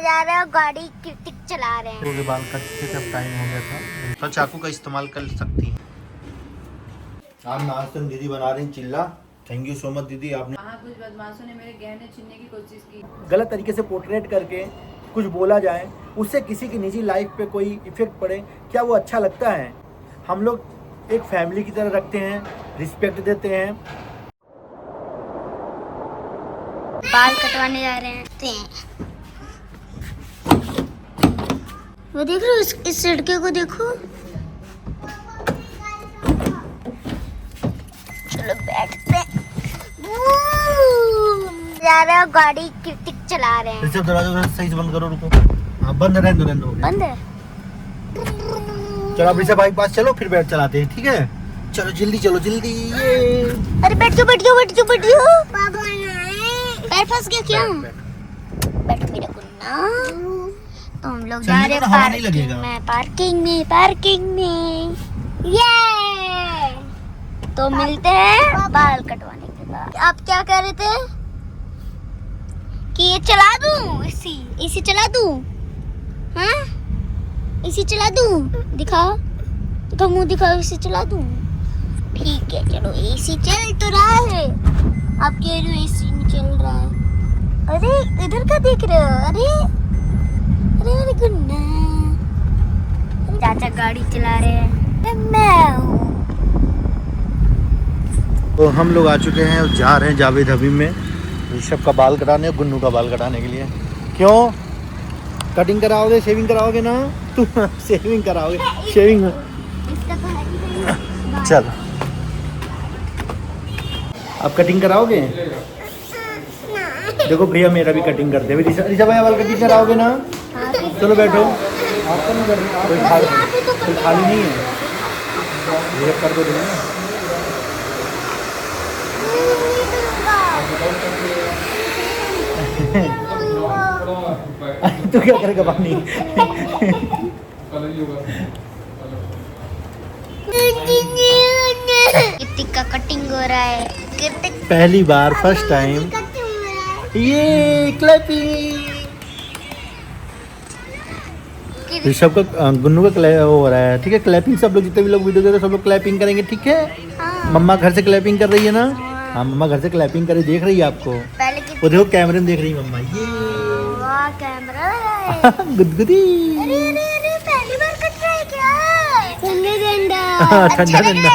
जा रहे हो, गाड़ी किक चला रहे हैं। क्योंकि बाल कटते थे, अब टाइम हो गया था। तो चाकू का इस्तेमाल कर सकती हैं। आप नाश्ते में दीदी बना रही चिल्ला। थैंक यू सो मच दीदी, आपने कुछ बदमाशों ने मेरे गहने छीनने की कोशिश की। गलत तरीके से पोर्ट्रेट करके कुछ बोला जाए, उससे किसी की निजी लाइफ पे कोई इफेक्ट पड़े, क्या वो अच्छा लगता है? हम लोग एक फैमिली की तरह रखते हैं, रिस्पेक्ट देते हैं। बाल कटवाने जा रहे हैं। वो देख रहे हो, इस लड़के को देखो। चलो बैठते हैं। जा रहे हो, गाड़ी किक चला रहे हैं। दरवाजा सही से बंद करो, रुको। हाँ बंद, रहने दो। बंद है। चलो अभी से बाइक पास चलो, फिर बैठ चलाते हैं, ठीक है? चलो जल्दी चलो जल्दी। ये अरे बैठ जाओ। पापा पैर फंस गया क्या? बैठ मेरा गुन्ना। तो हम लोग जा रहे हैं पार्किंग में। ये तो मिलते हैं बाल कटवाने के बाद। आप क्या कह रहे थे कि ये चला दूं? इसी चला दूं? हाँ, इसी चला दूं? दिखाओ तो, मुंह दिखाओ। इसी चला दूं? ठीक है, चलो। एसी चल तो रहा है, आप कह रहे हो एसी नहीं चल रहा है। अरे इधर का देख रहे हो? अरे गुन्ना, चाचा गाड़ी चला रहे हैं, मैं हूँ। तो हम लोग आ चुके हैं और जा रहे हैं जावेद हबीब में ऋषभ का बाल कटाने और गुन्नू का बाल कटाने के लिए। क्यों कटिंग कराओगे, शेविंग कराओगे ना? तुम शेविंग कराओगे, शेविंग में। चल आप कटिंग कराओगे? देखो भैया मेरा भी कटिंग करते हैं। ऋषभ भैया बाल कटिंग कराओगे ना? चलो बैठो। आप तो नहीं कर रहे, कोई खाली नहीं है, ऋषभ कर दो ना। तू क्या करेगा पानी? कीर्तिक का कटिंग हो रहा है। कीर्तिक पहली बार, फर्स्ट टाइम। ये क्लैपिंग। ऋषभ का गुन्नू का हो रहा है, ठीक है? क्लैपिंग सब लोग, जितने भी लोग वीडियो देख रहे हैं सब लोग क्लैपिंग करेंगे, ठीक है? हाँ। मम्मा घर से क्लैपिंग कर रही है ना? हाँ मम्मा घर से क्लैपिंग कर रही, देख रही है आपको। वो देखो कैमरे में देख रही है मम्मा। ये वाह, कैमरा लगाया है। गुदगुदी। अरे पहली बार कट रहा है क्या? ठंडा ठंडा।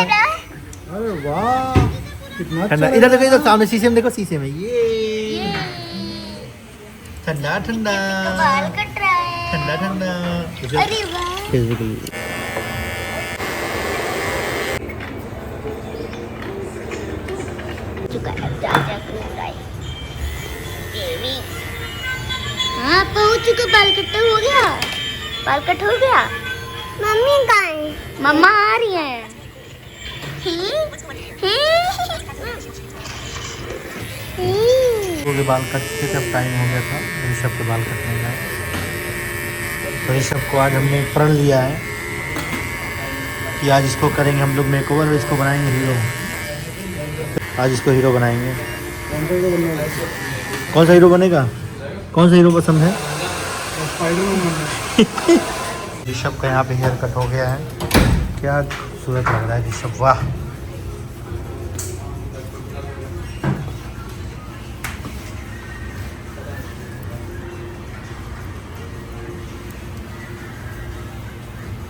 अरे वाह कितना ठंडा। इधर देखो, इधर सामने शीशे में देखो, शीशे में। ये ठंडा बाल कट रहा है। ठंडा। अरे वाह। हाँ पहुंच चुके। बाल कट हो गया। मम्मी कहाँ है? मम्मा आ रही है। के बाल कटते थे, अब टाइम हो गया था ऋषभ के बाल कटने का। तो ऋषभ को आज हमने प्रण लिया है कि आज इसको करेंगे हम लोग मेकओवर और इसको बनाएंगे हीरो। आज इसको हीरो बनाएंगे। कौन सा हीरो बनेगा? कौन सा हीरो पसंद है? ऋषभ का यहाँ पे हेयर कट हो गया है। क्या खूबसूरत लग रहा है ऋषभ, वाह।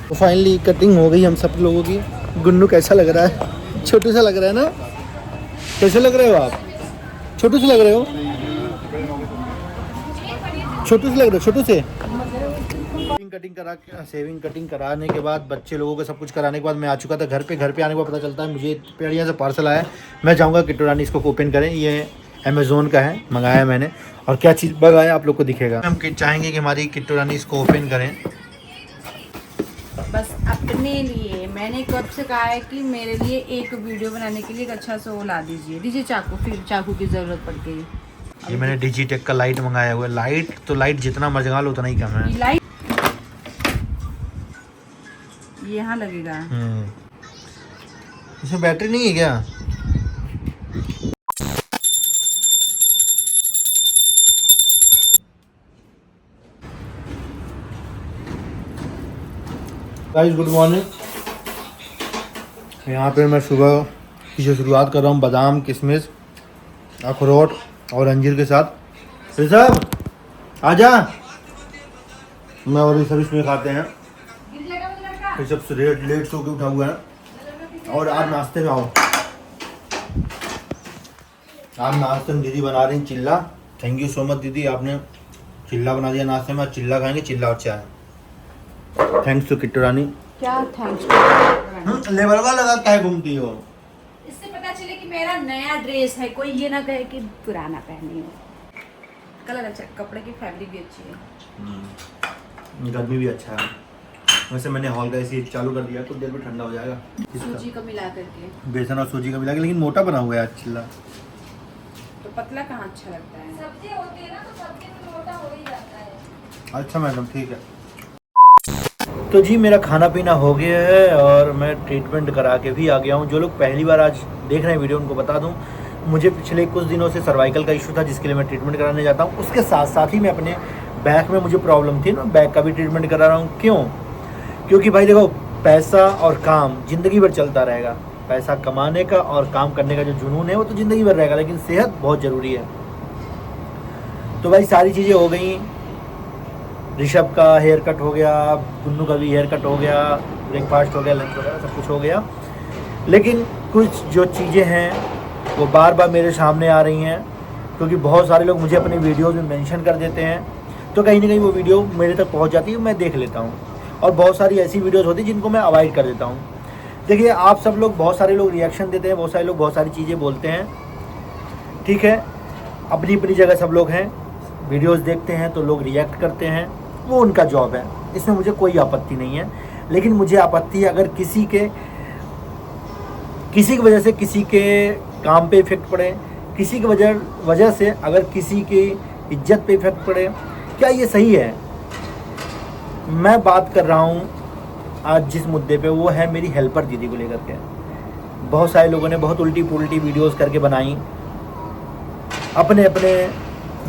तो फाइनली कटिंग हो गई हम सब लोगों की। गुन्नू कैसा लग रहा है? छोटू सा लग रहा है ना? कैसे लग रहे हो आप? छोटू से लग रहे हो? छोटू से। शेविंग कटिंग कराने के बाद, बच्चे लोगों को सब कुछ कराने के बाद मैं आ चुका था घर पे आने के बाद पता चलता है मुझे पेड़िया से पार्सल आया। मैं जाऊँगा किट्टू रानी इसको ओपन करें। ये अमेज़ोन का है, मंगाया मैंने। और क्या चीज़ मंगाया आप लोग को दिखेगा। हम चाहेंगे कि हमारी किट्टू रानी इसको ओपन करें। बस अपने लिए मैंने कब से कहा है कि मेरे लिए एक वीडियो बनाने के लिए एक अच्छा सा वो ला दीजिए चाकू। फिर चाकू की जरूरत पड़ गई। ये मैंने डिजिटेक का लाइट मंगाया हुआ है। लाइट जितना मर्जगा लो उतना ही कम है। लाइट यहाँ लगेगा। इसमें बैटरी नहीं है क्या? Guys good morning. यहाँ पे मैं सुबह की जो शुरुआत कर रहा हूँ बादाम, किशमिश, अखरोट और अंजीर के साथ। ऋषभ आजा। मैं और ऋषभ इसमें खाते हैं। ऋषभ से लेट सो के उठा हुआ है। और आज नाश्ते में आओ, आज नाश्ते में दीदी बना रही चिल्ला। थैंक यू सो मच दीदी, आपने चिल्ला बना दिया नाश्ते में। चिल्ला खाएंगे, चिल्ला और चाय। थैंक्स टू किट्टू रानी। क्या थैंक्स लेवल वाला लगा क्या घूमती हो? इससे पता चले कि मेरा नया ड्रेस है, कोई ये ना कहे कि पुराना पहनी हो। कलर अच्छा, कपड़े की फैब्रिक भी अच्छी है। गर्मी भी अच्छा है। वैसे मैंने हॉल का एसी चालू कर दिया, कुछ देर में ठंडा हो जाएगा। सूजी का मिला करके, बेसन और सूजी का मिला के, लेकिन मोटा बना हुआ है आज चिल्ला। तो पतला कहाँ अच्छा लगता है? सब्जी होती है ना, तो सब्जी में मोटा हो ही जाता है। अच्छा मैडम, ठीक है। तो जी मेरा खाना पीना हो गया है और मैं ट्रीटमेंट करा के भी आ गया हूँ। जो लोग पहली बार आज देख रहे हैं वीडियो, उनको बता दूँ, मुझे पिछले कुछ दिनों से सर्वाइकल का इशू था, जिसके लिए मैं ट्रीटमेंट कराने जाता हूँ। उसके साथ साथ ही मैं अपने बैक में मुझे प्रॉब्लम थी ना, बैक का भी ट्रीटमेंट करा रहा हूँ। क्यों? क्योंकि भाई देखो, पैसा और काम ज़िंदगी भर चलता रहेगा। पैसा कमाने का और काम करने का जो जुनून है वो तो ज़िंदगी भर रहेगा, लेकिन सेहत बहुत ज़रूरी है। तो भाई सारी चीज़ें हो गई। ऋषभ का हेयर कट हो गया, गुन्नू का भी हेयर कट हो गया, ब्रेकफास्ट हो गया, लंच वगैरह सब कुछ हो गया। लेकिन कुछ जो चीज़ें हैं वो बार बार मेरे सामने आ रही हैं, क्योंकि बहुत सारे लोग मुझे अपनी वीडियोज़ में मेंशन कर देते हैं, तो कहीं ना कहीं वो वीडियो मेरे तक पहुंच जाती है, मैं देख लेता हूं। और बहुत सारी ऐसी वीडियोज़ होती हैं जिनको मैं अवॉइड कर देता हूं। देखिए, आप सब लोग, बहुत सारे लोग रिएक्शन देते हैं, बहुत सारे लोग बहुत सारी चीज़ें बोलते हैं, ठीक है। अपनी अपनी जगह सब लोग हैं। वीडियोज़ देखते हैं तो लोग रिएक्ट करते हैं, वो उनका जॉब है, इसमें मुझे कोई आपत्ति नहीं है। लेकिन मुझे आपत्ति है अगर किसी की वजह से किसी के काम पे इफेक्ट पड़े, किसी की वजह से अगर किसी की इज्जत पे इफेक्ट पड़े। क्या ये सही है? मैं बात कर रहा हूँ आज जिस मुद्दे पे, वो है मेरी हेल्पर दीदी को लेकर के। बहुत सारे लोगों ने बहुत उल्टी पुल्टी वीडियोस करके बनाई, अपने अपने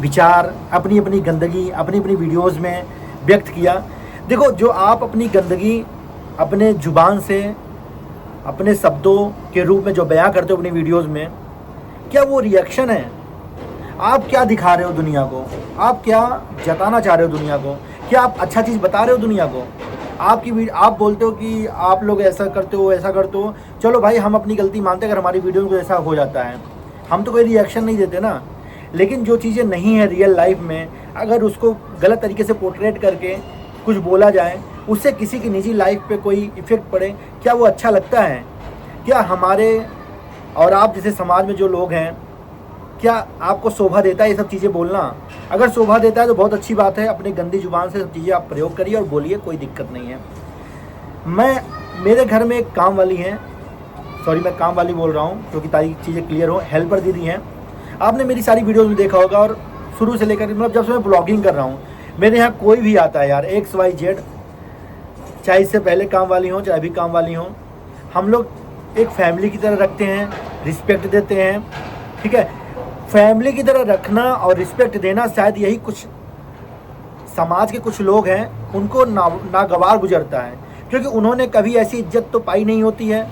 विचार, अपनी अपनी गंदगी अपनी अपनी वीडियोस में व्यक्त किया। देखो, जो आप अपनी गंदगी अपने ज़ुबान से, अपने शब्दों के रूप में जो बयां करते हो अपनी वीडियोस में, क्या वो रिएक्शन है? आप क्या दिखा रहे हो दुनिया को? आप क्या जताना चाह रहे हो दुनिया को? क्या आप अच्छा चीज़ बता रहे हो दुनिया को? आप बोलते हो कि आप लोग ऐसा करते हो, ऐसा करते हो। चलो भाई, हम अपनी गलती मानते हैं अगर हमारी वीडियो को ऐसा हो जाता है। हम तो कोई रिएक्शन नहीं देते ना। लेकिन जो चीज़ें नहीं है रियल लाइफ में, अगर उसको गलत तरीके से पोर्ट्रेट करके कुछ बोला जाए, उससे किसी की निजी लाइफ पे कोई इफ़ेक्ट पड़े, क्या वो अच्छा लगता है? क्या हमारे और आप जैसे समाज में जो लोग हैं, क्या आपको शोभा देता है ये सब चीज़ें बोलना? अगर शोभा देता है तो बहुत अच्छी बात है। अपनी गंदी जुबान से सब चीज़ें आप प्रयोग करिए और बोलिए, कोई दिक्कत नहीं है। मेरे घर में एक काम वाली हैं, सॉरी मैं काम वाली बोल रहा हूँ क्योंकि ताकि चीज़ें क्लियर हो, हेल्पर दीदी हैं। आपने मेरी सारी वीडियोज़ में देखा होगा, और शुरू से लेकर मतलब जब से मैं ब्लॉगिंग कर रहा हूँ, मेरे यहाँ कोई भी आता है यार, XYZ, चाहे इससे पहले काम वाली हो चाहे अभी काम वाली हो, हम लोग एक फैमिली की तरह रखते हैं, रिस्पेक्ट देते हैं, ठीक है। फैमिली की तरह रखना और रिस्पेक्ट देना, शायद यही कुछ समाज के कुछ लोग हैं उनको नागवार गुजरता है, क्योंकि उन्होंने कभी ऐसी इज्जत तो पाई नहीं होती है।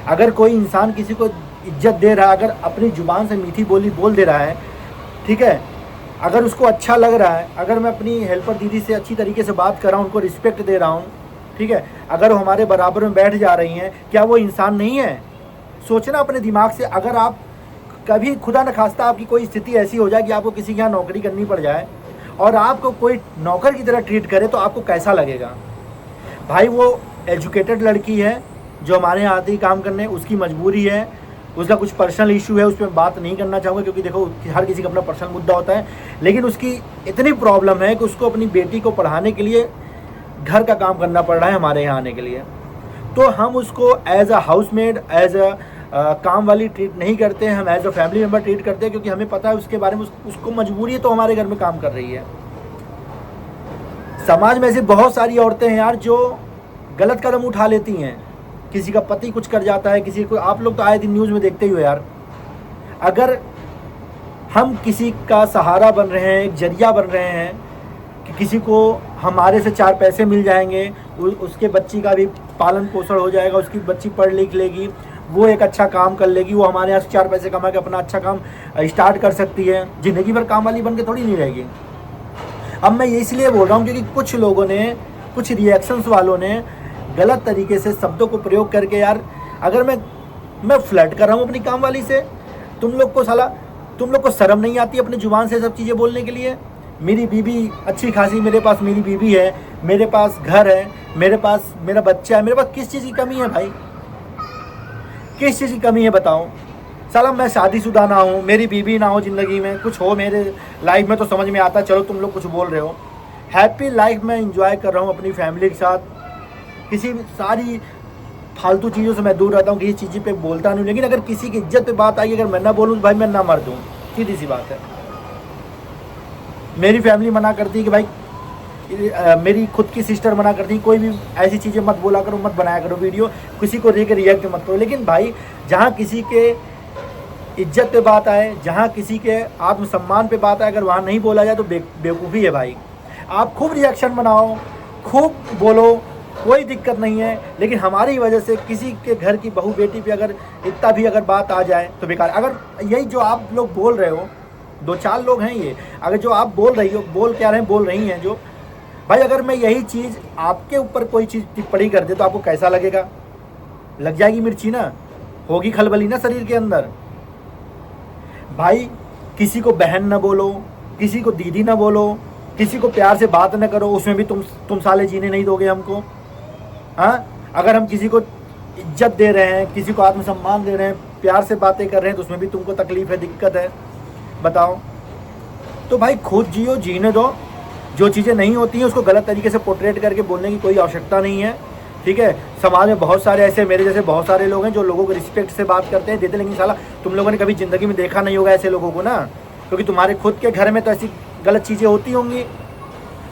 अगर कोई इंसान किसी को इज्जत दे रहा है, अगर अपनी ज़ुबान से मीठी बोली बोल दे रहा है, ठीक है, अगर उसको अच्छा लग रहा है, अगर मैं अपनी हेल्पर दीदी से अच्छी तरीके से बात कर रहा हूँ, उनको रिस्पेक्ट दे रहा हूँ, ठीक है, अगर वो हमारे बराबर में बैठ जा रही हैं, क्या वो इंसान नहीं है? सोचना अपने दिमाग से। अगर आप कभी खुदा न खास्ता आपकी कोई स्थिति ऐसी हो जाए कि आपको किसी के यहाँ नौकरी करनी पड़ जाए और आपको कोई नौकर की तरह ट्रीट करे, तो आपको कैसा लगेगा? भाई वो एजुकेटेड लड़की है जो हमारे यहाँ आती है काम करने, उसकी मजबूरी है, उसका कुछ पर्सनल इशू है, उस पर बात नहीं करना चाहूँगा क्योंकि देखो हर किसी का अपना पर्सनल मुद्दा होता है। लेकिन उसकी इतनी प्रॉब्लम है कि उसको अपनी बेटी को पढ़ाने के लिए घर का काम करना पड़ रहा है हमारे यहाँ आने के लिए। तो हम उसको as a housemaid, as a काम वाली ट्रीट नहीं करते हैं, हम as a family member treat करते हैं, क्योंकि हमें पता है उसके बारे में, उसको मजबूरी है तो हमारे घर में काम कर रही है। समाज में ऐसी बहुत सारी औरतें हैं यार जो गलत कदम उठा लेती हैं। किसी का पति कुछ कर जाता है, किसी को, आप लोग तो आए दिन न्यूज़ में देखते ही हो यार। अगर हम किसी का सहारा बन रहे हैं, एक जरिया बन रहे हैं कि किसी को हमारे से चार पैसे मिल जाएंगे, उसके बच्ची का भी पालन पोषण हो जाएगा, उसकी बच्ची पढ़ लिख लेगी, वो एक अच्छा काम कर लेगी, वो हमारे यहाँ 4 पैसे कमा के अपना अच्छा काम स्टार्ट कर सकती है, ज़िंदगी भर काम वाली बन के थोड़ी नहीं रहेगी। अब मैं ये इसलिए बोल रहा हूँ क्योंकि कुछ लोगों ने, कुछ रिएक्शंस वालों ने गलत तरीके से शब्दों को प्रयोग करके, यार अगर मैं फ्लर्ट कर रहा हूँ अपनी काम वाली से, तुम लोग को शर्म नहीं आती अपनी जुबान से सब चीज़ें बोलने के लिए? मेरी बीबी अच्छी खासी, मेरे पास मेरी बीबी है, मेरे पास घर है, मेरे पास मेरा बच्चा है, मेरे पास किस चीज़ की कमी है भाई? किस चीज़ की कमी है बताओ? साला मैं शादीशुदा ना हूँ, मेरी बीबी ना हो, ज़िंदगी में कुछ हो मेरे लाइफ में तो समझ में आता, चलो तुम लोग कुछ बोल रहे हो। हैप्पी लाइफ में एंजॉय कर रहा हूँ अपनी फैमिली के साथ, किसी सारी फालतू चीज़ों से मैं दूर रहता हूँ, किसी चीज़ पे बोलता नहीं। लेकिन अगर किसी की इज्जत पे बात आई, अगर मैं ना बोलूँ भाई मैं ना मर दूँ, सीधी सी बात है। मेरी फैमिली मना करती है कि भाई, मेरी खुद की सिस्टर मना करती है, कोई भी ऐसी चीज़ें मत बोला करो, मत बनाया करो वीडियो, किसी को देख के रिएक्ट मत करो। लेकिन भाई जहाँ किसी के इज्जत पे बात आए, जहाँ किसी के आत्मसम्मान पे बात आए, अगर वहाँ नहीं बोला जाए तो बेवकूफ़ी है भाई। आप खूब रिएक्शन बनाओ, खूब बोलो, कोई दिक्कत नहीं है, लेकिन हमारी वजह से किसी के घर की बहू बेटी पे अगर इतना भी अगर बात आ जाए तो बेकार। अगर यही जो आप लोग बोल रहे हो, 2-4 लोग हैं ये, अगर जो आप बोल रही हो, बोल रही हैं जो, भाई अगर मैं यही चीज़ आपके ऊपर कोई चीज़ टिप्पणी कर दे तो आपको कैसा लगेगा? लग जाएगी मिर्ची ना, होगी खलबली ना शरीर के अंदर। भाई किसी को बहन ना बोलो, किसी को दीदी ना बोलो, किसी को प्यार से बात ना करो, उसमें भी तुम साले जीने नहीं दोगे हमको। हाँ, अगर हम किसी को इज्जत दे रहे हैं, किसी को आत्मसम्मान दे रहे हैं, प्यार से बातें कर रहे हैं, तो उसमें भी तुमको तकलीफ़ है, दिक्कत है, बताओ। तो भाई खुद जियो, जीने दो। जो चीज़ें नहीं होती हैं उसको गलत तरीके से पोर्ट्रेट करके बोलने की कोई आवश्यकता नहीं है, ठीक है। समाज में बहुत सारे ऐसे, मेरे जैसे बहुत सारे लोग हैं जो लोगों को रिस्पेक्ट से बात करते हैं, देते, लेकिन साला तुम लोगों ने कभी ज़िंदगी में देखा नहीं होगा ऐसे लोगों को ना, क्योंकि तुम्हारे खुद के घर में तो ऐसी गलत चीज़ें होती होंगी।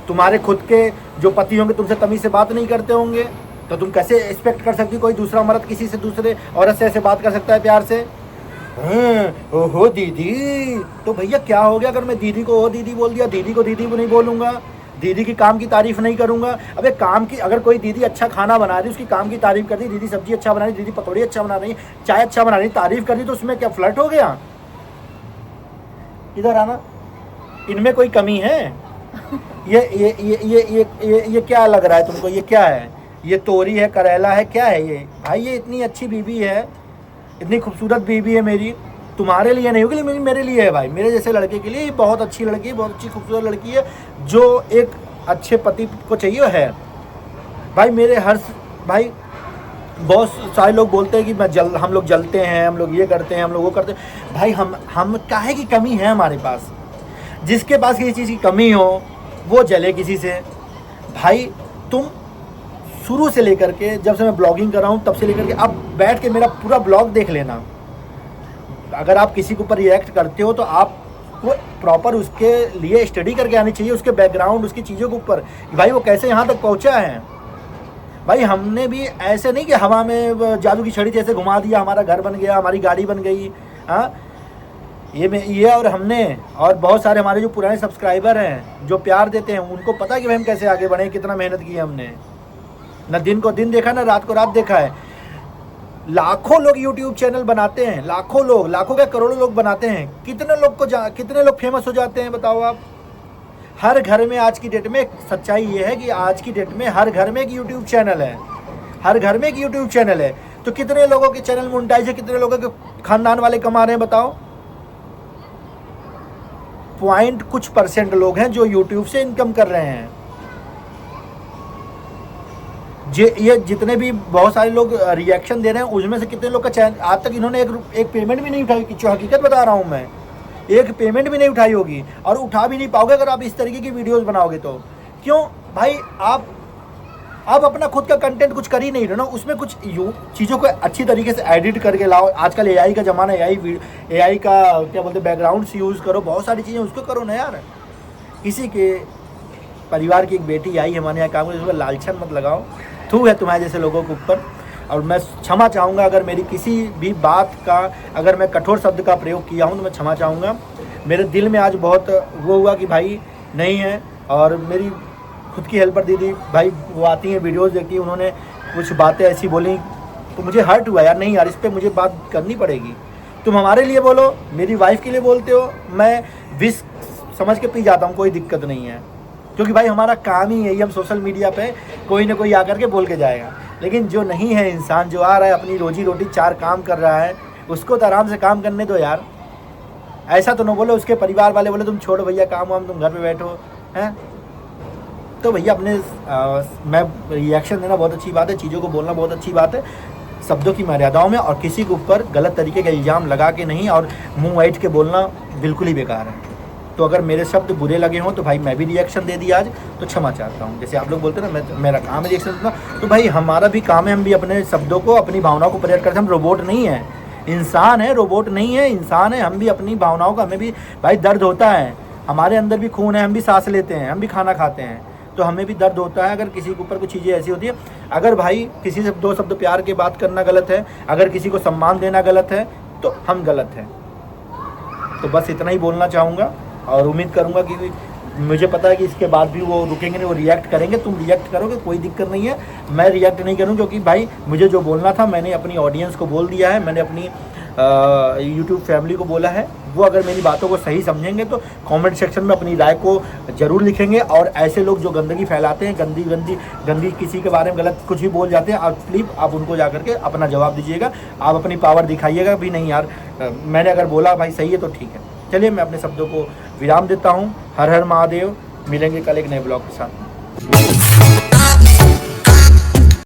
तुम्हारे खुद के जो पति होंगे तुमसे तमीज़ से बात नहीं करते होंगे, तो तुम कैसे एक्सपेक्ट कर सकती हो कोई दूसरा मर्द किसी से, दूसरे औरत से ऐसे बात कर सकता है प्यार से? ओहो दीदी, तो भैया क्या हो गया अगर मैं दीदी को ओ दीदी बोल दिया? दीदी को दीदी को नहीं बोलूँगा, दीदी की काम की तारीफ़ नहीं करूँगा। अबे काम की, अगर कोई दीदी अच्छा खाना बना रही, उसकी काम की तारीफ़ कर दी, दीदी सब्जी अच्छा बना रही, दीदी पकौड़ी अच्छा बना रही, चाय अच्छा बना रही, तारीफ़ कर दी, तो उसमें क्या फ्लर्ट हो गया? इधर आना, इनमें कोई कमी है? ये क्या लग रहा है तुमको? ये क्या है? ये तोरी है, करेला है, क्या है ये? भाई ये इतनी अच्छी बीबी है, इतनी खूबसूरत बीबी है मेरी, तुम्हारे लिए नहीं होगी लेकिन मेरे लिए है भाई। मेरे जैसे लड़के के लिए ये बहुत अच्छी लड़की है, बहुत अच्छी खूबसूरत लड़की है, जो एक अच्छे पति को चाहिए है भाई। मेरे भाई बहुत सारे लोग बोलते हैं कि हम लोग जलते हैं, हम लोग ये करते हैं, हम लोग वो करते हैं। भाई हम काहे की कमी है हमारे पास? जिसके पास किसी चीज़ की कमी हो वो जले किसी से। भाई तुम शुरू से लेकर के, जब से मैं ब्लॉगिंग कर रहा हूँ तब से लेकर के अब बैठ के मेरा पूरा ब्लॉग देख लेना। अगर आप किसी के ऊपर रिएक्ट करते हो तो आपको प्रॉपर उसके लिए स्टडी करके आनी चाहिए, उसके बैकग्राउंड, उसकी चीज़ों के ऊपर, भाई वो कैसे यहाँ तक पहुँचा है। भाई हमने भी ऐसे नहीं कि हवा में जादू की छड़ी जैसे घुमा दिया, हमारा घर बन गया, हमारी गाड़ी बन गई। हाँ, ये और हमने और बहुत सारे हमारे जो पुराने सब्सक्राइबर हैं जो प्यार देते हैं, उनको पता है कि भाई हम कैसे आगे बढ़े, कितना मेहनत की है हमने। ना दिन को दिन देखा, ना रात को रात देखा है। लाखों लोग यूट्यूब चैनल बनाते हैं, लाखों लोग, लाखों क्या करोड़ों लोग बनाते हैं। कितने लोग फेमस हो जाते हैं बताओ आप? हर घर में आज की डेट में सच्चाई ये है कि आज की डेट में हर घर में एक यूट्यूब चैनल है, हर घर में एक यूट्यूब चैनल है। तो कितने लोगों के चैनल मोनेटाइज है, कितने लोगों के खानदान वाले कमा रहे हैं बताओ? कुछ % लोग हैं जो यूट्यूब से इनकम कर रहे हैं। ये जितने भी बहुत सारे लोग रिएक्शन दे रहे हैं, उसमें से कितने लोग का चैनल आज तक इन्होंने एक पेमेंट भी नहीं उठाई? जो हकीकत बता रहा हूँ मैं, एक पेमेंट भी नहीं उठाई होगी, और उठा भी नहीं पाओगे अगर आप इस तरीके की वीडियोस बनाओगे तो। क्यों भाई? आप अपना खुद का कंटेंट कुछ कर ही नहीं रहे ना, उसमें कुछ चीज़ों को अच्छी तरीके से एडिट करके लाओ। आजकल एआई का ज़माना है, एआई का क्या बोलते हैं, बैकग्राउंड्स यूज़ करो, बहुत सारी चीज़ें उसको करो ना यार। किसी के परिवार की एक बेटी आई हमारे यहाँ काम, उसमें लालचन मत लगाओ, थू है तुम्हारे जैसे लोगों के ऊपर। और मैं क्षमा चाहूँगा अगर मेरी किसी भी बात का, अगर मैं कठोर शब्द का प्रयोग किया हूँ तो मैं क्षमा चाहूँगा। मेरे दिल में आज बहुत वो हुआ कि भाई नहीं है, और मेरी खुद की हेल्पर दीदी भाई वो आती हैं, वीडियोस देखती हैं, उन्होंने कुछ बातें ऐसी बोली तो मुझे हर्ट हुआ यार, नहीं यार इस पर मुझे बात करनी पड़ेगी। तुम हमारे लिए बोलो, मेरी वाइफ के लिए बोलते हो, मैं विश समझ के पी जाता हूँ, कोई दिक्कत नहीं है, क्योंकि भाई हमारा काम ही है, हम सोशल मीडिया पे कोई ना कोई आकर के बोल के जाएगा। लेकिन जो नहीं है इंसान, जो आ रहा है अपनी रोजी रोटी 4 काम कर रहा है, उसको तो आराम से काम करने दो यार। ऐसा तो ना बोलो उसके परिवार वाले बोले तुम छोड़ो भैया काम वाम, तुम घर पे बैठो हैं। तो भैया अपने मैं रिएक्शन देना बहुत अच्छी बात है, चीज़ों को बोलना बहुत अच्छी बात है, शब्दों की मर्यादाओं में, और किसी के ऊपर गलत तरीके का इल्ज़ाम लगा के नहीं, और मुंह वाइट के बोलना बिल्कुल ही बेकार है। तो अगर मेरे शब्द बुरे लगे हों तो भाई मैं भी रिएक्शन दे दिया आज, तो क्षमा चाहता हूँ। जैसे आप लोग बोलते हैं ना मेरा काम है रिएक्शन देना, तो भाई हमारा भी काम है, हम भी अपने शब्दों को, अपनी भावनाओं को प्रकट करते हैं। हम रोबोट नहीं है, इंसान है, रोबोट नहीं है, इंसान है। हम भी अपनी भावनाओं का, हमें भी भाई दर्द होता है, हमारे अंदर भी खून है, हम भी सांस लेते हैं, हम भी खाना खाते हैं, तो हमें भी दर्द होता है अगर किसी के ऊपर कुछ चीज़ें ऐसी होती है। अगर भाई किसी से 2 शब्द प्यार के बात करना गलत है, अगर किसी को सम्मान देना गलत है, तो हम गलत हैं। तो बस इतना ही बोलना चाहूँगा, और उम्मीद करूँगा कि मुझे पता है कि इसके बाद भी वो रुकेंगे नहीं, वो रिएक्ट करेंगे। तुम रिएक्ट करोगे कोई दिक्कत नहीं है, मैं रिएक्ट नहीं करूँ, क्योंकि भाई मुझे जो बोलना था मैंने अपनी ऑडियंस को बोल दिया है, मैंने अपनी यूट्यूब फैमिली को बोला है। वो अगर मेरी बातों को सही समझेंगे तो कमेंट सेक्शन में अपनी राय को ज़रूर लिखेंगे, और ऐसे लोग जो गंदगी फैलाते हैं, गंदी किसी के बारे में गलत कुछ भी बोल जाते हैं, आप प्लीज़ आप उनको जा करके अपना जवाब दीजिएगा, आप अपनी पावर दिखाइएगा भी नहीं यार मैंने अगर बोला भाई सही है तो ठीक है। चलिए मैं अपने शब्दों को विराम देता हूँ। हर हर महादेव, मिलेंगे कल एक नए ब्लॉग के साथ।